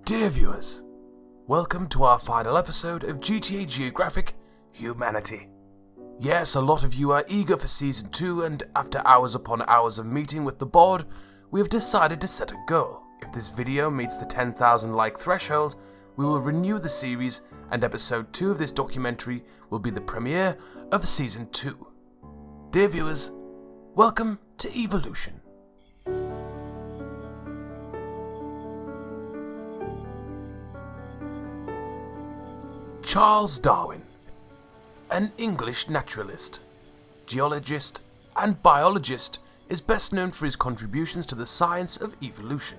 Dear viewers, welcome to our final episode of GTA Geographic Humanity. Yes, a lot of you are eager for Season 2, and after hours upon hours of meeting with the board, we have decided to set a goal. If this video meets the 10,000 like threshold, we will renew the series, and Episode 2 of this documentary will be the premiere of Season 2. Dear viewers, welcome to Evolution. Charles Darwin, an English naturalist, geologist, and biologist, is best known for his contributions to the science of evolution.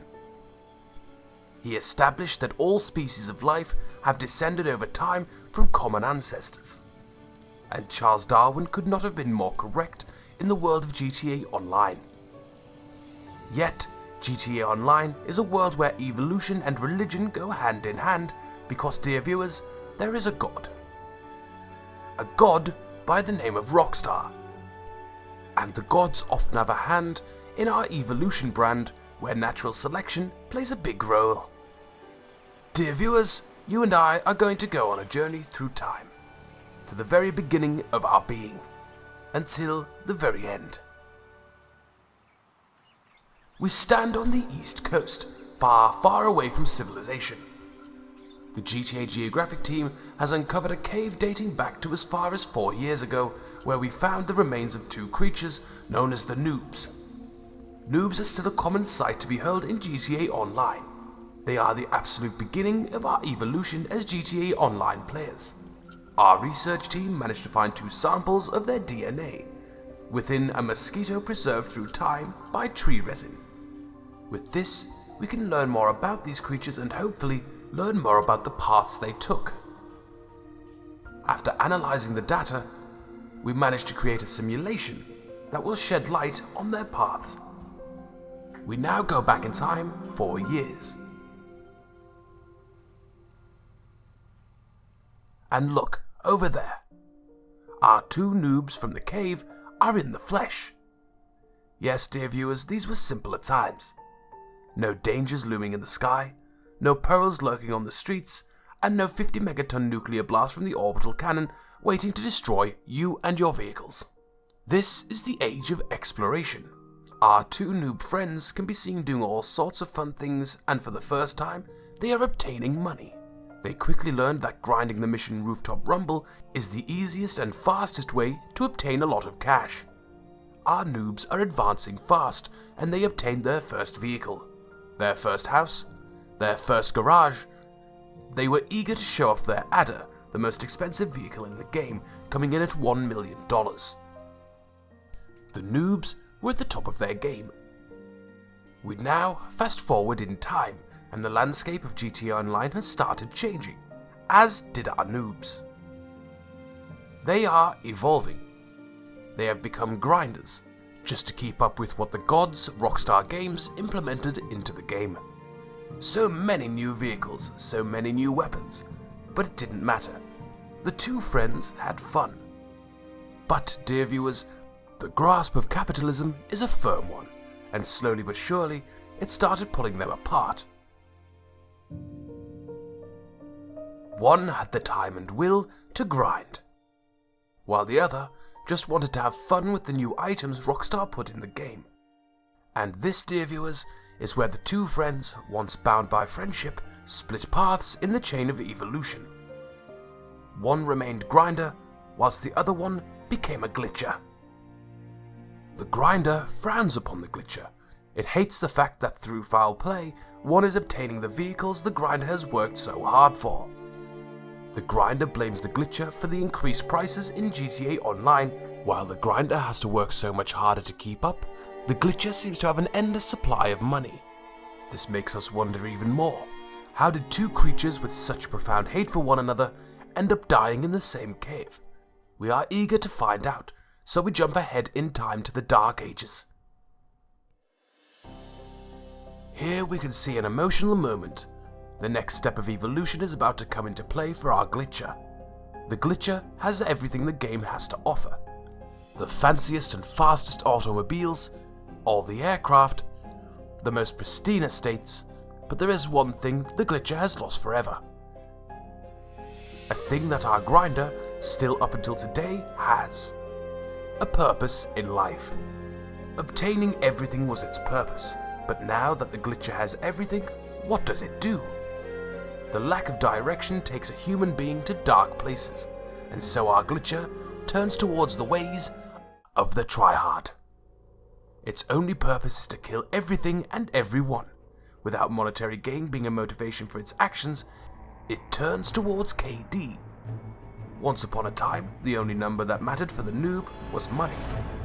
He established that all species of life have descended over time from common ancestors. And Charles Darwin could not have been more correct in the world of GTA Online. Yet, GTA Online is a world where evolution and religion go hand in hand because, dear viewers, there is a god. A god by the name of Rockstar. And the gods often have a hand in our evolution brand, where natural selection plays a big role. Dear viewers, you and I are going to go on a journey through time, to the very beginning of our being, until the very end. We stand on the East Coast, far, far away from civilization. The GTA Geographic team has uncovered a cave dating back to as far as 4 years ago, where we found the remains of two creatures known as the Noobs. Noobs are still a common sight to behold in GTA Online. They are the absolute beginning of our evolution as GTA Online players. Our research team managed to find 2 samples of their DNA within a mosquito preserved through time by tree resin. With this, we can learn more about these creatures and hopefully learn more about the paths they took. After analyzing the data, we managed to create a simulation that will shed light on their paths. We now go back in time 4 years. And look, over there. Our 2 noobs from the cave are in the flesh. Yes, dear viewers, these were simpler times. No dangers looming in the sky, no perils lurking on the streets, and no 50 megaton nuclear blast from the orbital cannon waiting to destroy you and your vehicles. This is the age of exploration. Our 2 noob friends can be seen doing all sorts of fun things, and for the first time, they are obtaining money. They quickly learned that grinding the mission Rooftop Rumble is the easiest and fastest way to obtain a lot of cash. Our noobs are advancing fast, and they obtained their first vehicle, their first house, their first garage. They were eager to show off their Adder, the most expensive vehicle in the game, coming in at $1 million. The noobs were at the top of their game. We now fast forward in time, and the landscape of GTA Online has started changing, as did our noobs. They are evolving. They have become grinders, just to keep up with what the gods, Rockstar Games, implemented into the game. So many new vehicles, so many new weapons, but it didn't matter. The 2 friends had fun. But, dear viewers, the grasp of capitalism is a firm one, and slowly but surely, it started pulling them apart. One had the time and will to grind, while the other just wanted to have fun with the new items Rockstar put in the game. And this, dear viewers, is where the 2 friends, once bound by friendship, split paths in the chain of evolution. One remained grinder, whilst the other one became a glitcher. The grinder frowns upon the glitcher. It hates the fact that through foul play, one is obtaining the vehicles the grinder has worked so hard for. The grinder blames the glitcher for the increased prices in GTA Online. While the grinder has to work so much harder to keep up, the glitcher seems to have an endless supply of money. This makes us wonder even more. How did 2 creatures with such profound hate for one another end up dying in the same cave? We are eager to find out, so we jump ahead in time to the Dark Ages. Here we can see an emotional moment. The next step of evolution is about to come into play for our glitcher. The glitcher has everything the game has to offer. The fanciest and fastest automobiles, all the aircraft, the most pristine estates, But there is one thing the glitcher has lost forever. A thing that our grinder, still up until today, has. A purpose in life. Obtaining everything was its purpose, but now that the glitcher has everything, what does it do? The lack of direction takes a human being to dark places, and so our glitcher turns towards the ways of the Tryhard. Its only purpose is to kill everything and everyone. Without monetary gain being a motivation for its actions, it turns towards KD. Once upon a time, the only number that mattered for the noob was money,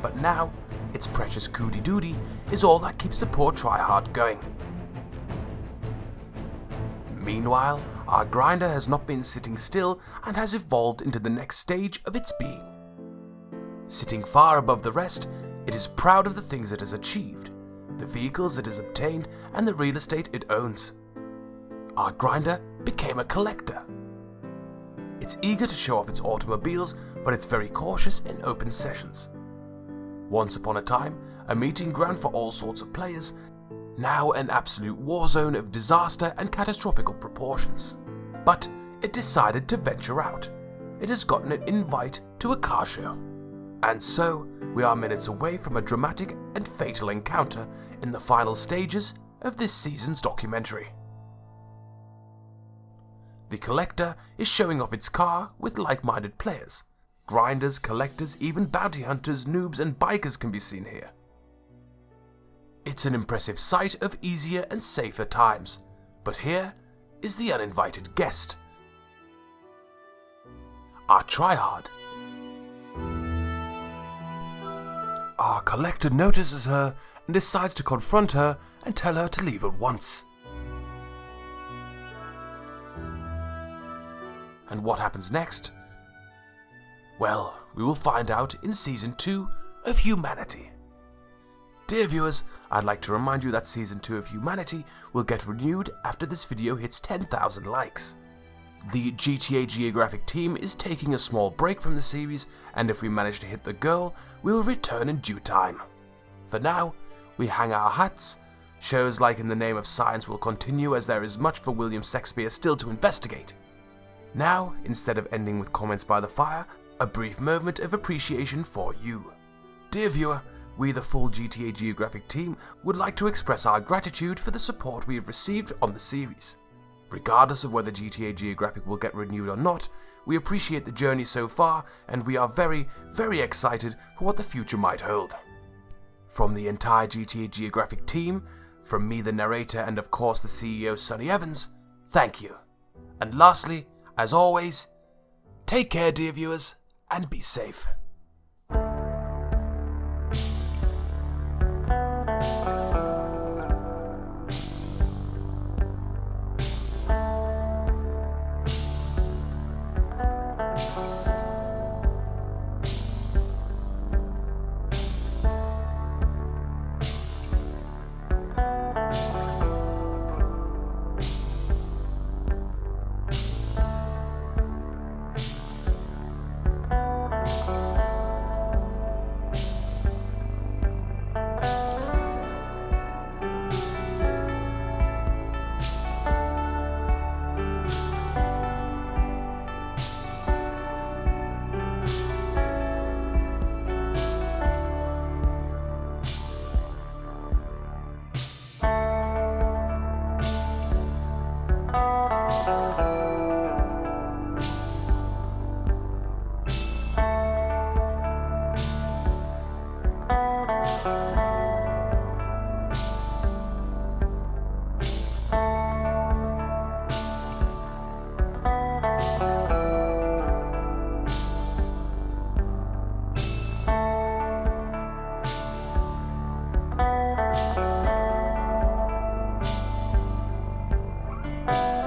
but now, its precious cootie doody is all that keeps the poor Tryhard going. Meanwhile, our grinder has not been sitting still and has evolved into the next stage of its being. Sitting far above the rest, it is proud of the things it has achieved, the vehicles it has obtained, and the real estate it owns. Our grinder became a collector. It's eager to show off its automobiles, but it's very cautious in open sessions. Once upon a time, a meeting ground for all sorts of players, now an absolute war zone of disaster and catastrophical proportions. But it decided to venture out. It has gotten an invite to a car show. And so, we are minutes away from a dramatic and fatal encounter in the final stages of this season's documentary. The collector is showing off its car with like-minded players. Grinders, collectors, even bounty hunters, noobs and bikers can be seen here. It's an impressive sight of easier and safer times, but here is the uninvited guest. Our Tryhard. Our collector notices her and decides to confront her and tell her to leave at once. And what happens next? Well, we will find out in Season 2 of Humanity. Dear viewers, I'd like to remind you that Season 2 of Humanity will get renewed after this video hits 10,000 likes. The GTA Geographic team is taking a small break from the series, and if we manage to hit the goal, we will return in due time. For now, we hang our hats. Shows like In the Name of Science will continue as there is much for William Shakespeare still to investigate. Now, instead of ending with comments by the fire, a brief moment of appreciation for you. Dear viewer, we the full GTA Geographic team would like to express our gratitude for the support we have received on the series. Regardless of whether GTA Geographic will get renewed or not, we appreciate the journey so far and we are very, very excited for what the future might hold. From the entire GTA Geographic team, from me the narrator and of course the CEO Sonny Evans, thank you. And lastly, as always, take care dear viewers and be safe. Bye.